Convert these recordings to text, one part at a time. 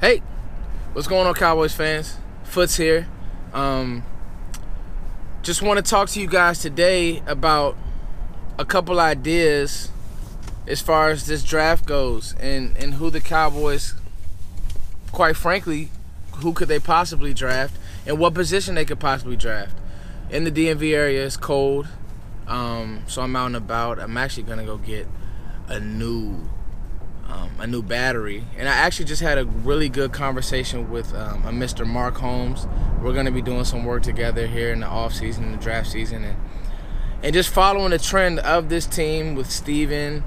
Hey, what's going on, Cowboys fans? Foots here. Just want to talk to you guys today about a couple ideas as far as this draft goes and who the Cowboys, quite frankly, who could they possibly draft and what position they could possibly draft. In the DMV area, it's cold, so I'm out and about. I'm actually going to go get a new battery, and I actually just had a really good conversation with a Mr. Mark Holmes. We're going to be doing some work together here in the off season, in the draft season, and just following the trend of this team with Steven,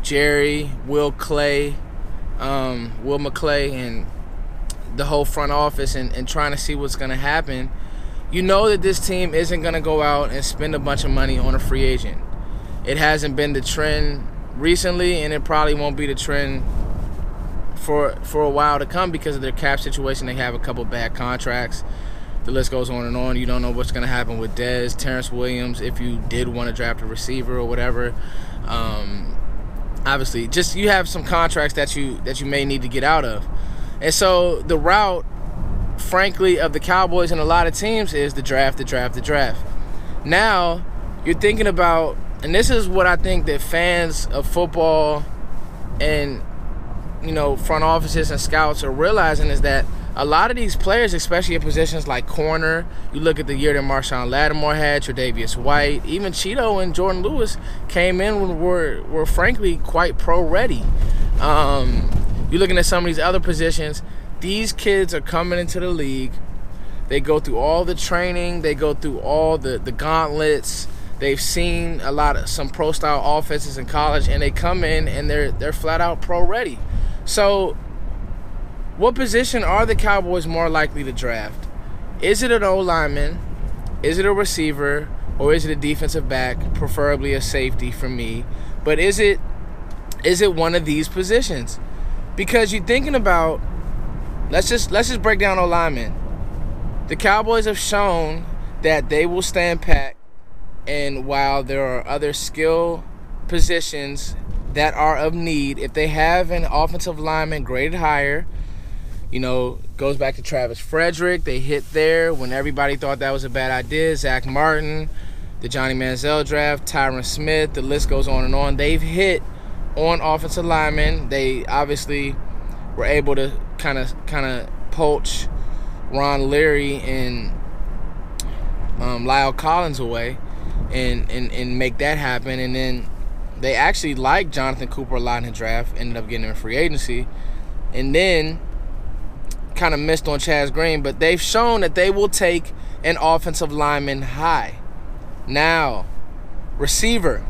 Jerry, Will McClay, and the whole front office, and trying to see what's going to happen. You know that this team isn't going to go out and spend a bunch of money on a free agent. It hasn't been the trend recently, and it probably won't be the trend for a while to come because of their cap situation. They have a couple bad contracts. The list goes on and on. You don't know what's going to happen with Dez, Terrence Williams, if you did want to draft a receiver or whatever. Obviously, just you have some contracts that you may need to get out of. And so the route, frankly, of the Cowboys and a lot of teams is the draft. Now, you're thinking about, and this is what I think that fans of football and, front offices and scouts are realizing, is that a lot of these players, especially in positions like corner, you look at the year that Marshawn Lattimore had, Tre'Davious White, even Cheeto and Jordan Lewis came in when were frankly quite pro-ready. You're looking at some of these other positions. These kids are coming into the league. They go through all the training. They go through all the gauntlets. They've seen some pro-style offenses in college, and they come in and they're flat out pro-ready. So what position are the Cowboys more likely to draft? Is it an O-lineman? Is it a receiver? Or is it a defensive back, preferably a safety for me? But is it one of these positions? Because you're thinking about, let's just break down O-lineman. The Cowboys have shown that they will stand pat, and while there are other skill positions that are of need, if they have an offensive lineman graded higher, goes back to Travis Frederick. They hit there when everybody thought that was a bad idea. Zach Martin, the Johnny Manziel draft, Tyron Smith, the list goes on and on. They've hit on offensive linemen. They obviously were able to kind of poach Ron Leary and Lyle Collins away and make that happen. And then they actually liked Jonathan Cooper a lot in the draft, ended up getting him in free agency, and then kind of missed on Chaz Green. But they've shown that they will take an offensive lineman high. Now, receiver.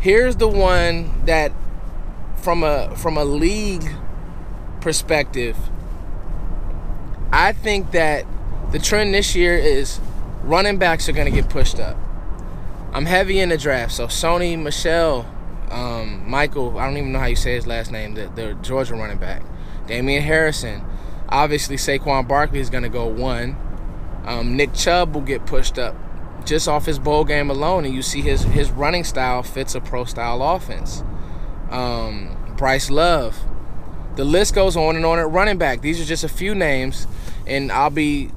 Here's the one that, from a league perspective, I think that the trend this year is running backs are going to get pushed up. I'm heavy in the draft, so Sony Michael, I don't even know how you say his last name, the Georgia running back, Damian Harrison. Obviously, Saquon Barkley is going to go 1. Nick Chubb will get pushed up just off his bowl game alone, and you see his running style fits a pro-style offense. Bryce Love. The list goes on and on at running back. These are just a few names, and I'll be,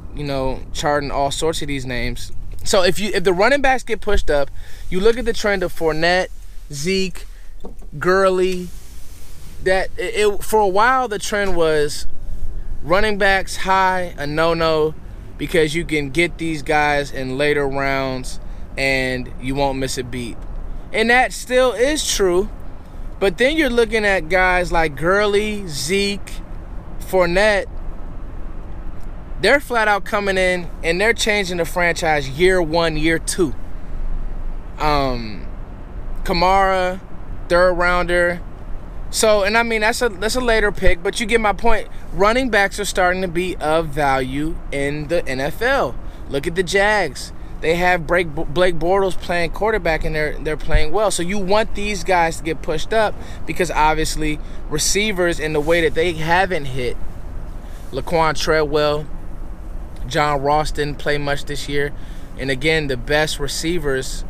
charting all sorts of these names. So if the running backs get pushed up, you look at the trend of Fournette, Zeke, Gurley. For a while the trend was running backs high, a no-no, because you can get these guys in later rounds and you won't miss a beat. And that still is true. But then you're looking at guys like Gurley, Zeke, Fournette. They're flat out coming in and they're changing the franchise year 1, year 2. Kamara, third rounder. So, and I mean, that's a later pick, but you get my point. Running backs are starting to be of value in the NFL. Look at the Jags. They have Blake Bortles playing quarterback, and they're playing well. So you want these guys to get pushed up because obviously receivers, in the way that they haven't hit, Laquan Treadwell, John Ross didn't play much this year. And again, the best receivers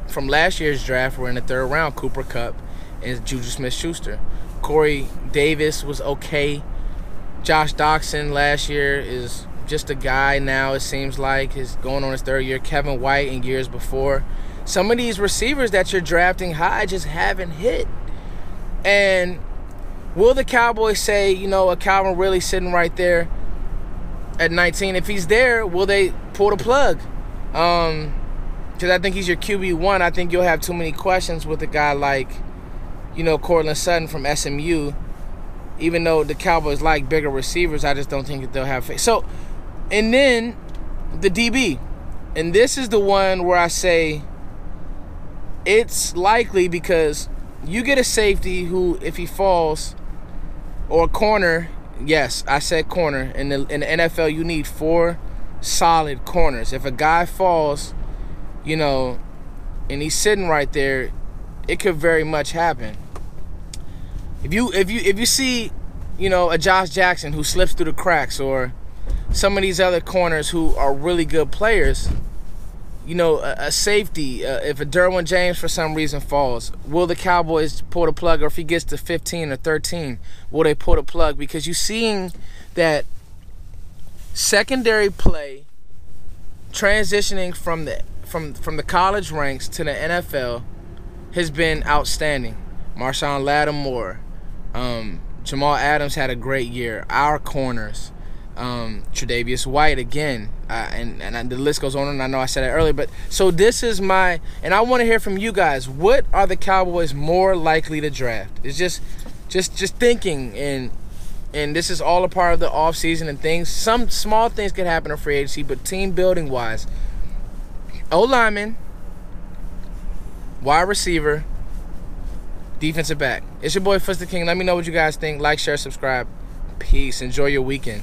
from last year's draft were in the 3rd round, Cooper Kupp and Juju Smith-Schuster. Corey Davis was okay. Josh Doxson last year is just a guy now, it seems like. He's going on his third year. Kevin White in years before. Some of these receivers that you're drafting high just haven't hit. And will the Cowboys say, you know, a Calvin Ridley sitting right there at 19? If he's there, will they pull the plug? Because I think he's your QB1. I think you'll have too many questions with a guy like, you know, Cortland Sutton from SMU. Even though the Cowboys like bigger receivers, I just don't think that they'll have faith. So, and then the DB. And this is the one where I say it's likely because you get a safety who, if he falls, or a corner, yes, I said corner. In the NFL, you need 4 solid corners. If a guy falls, you know, and he's sitting right there, it could very much happen. If you see, you know, a Josh Jackson who slips through the cracks, or some of these other corners who are really good players, you know, a safety, if a Derwin James for some reason falls, will the Cowboys pull the plug? Or if he gets to 15 or 13, will they pull the plug? Because you're seeing that secondary play transitioning from the college ranks to the NFL has been outstanding. Marshawn Lattimore, Jamal Adams had a great year. Our corners, Tre'Davious White again, and the list goes on. And I know I said it earlier, but so this is my, and I want to hear from you guys. What are the Cowboys more likely to draft? It's just thinking, and this is all a part of the offseason and things. Some small things could happen in free agency, but team building wise, O-lineman, wide receiver, defensive back. It's your boy Fus the King. Let me know what you guys think. Like, share, subscribe. Peace. Enjoy your weekend.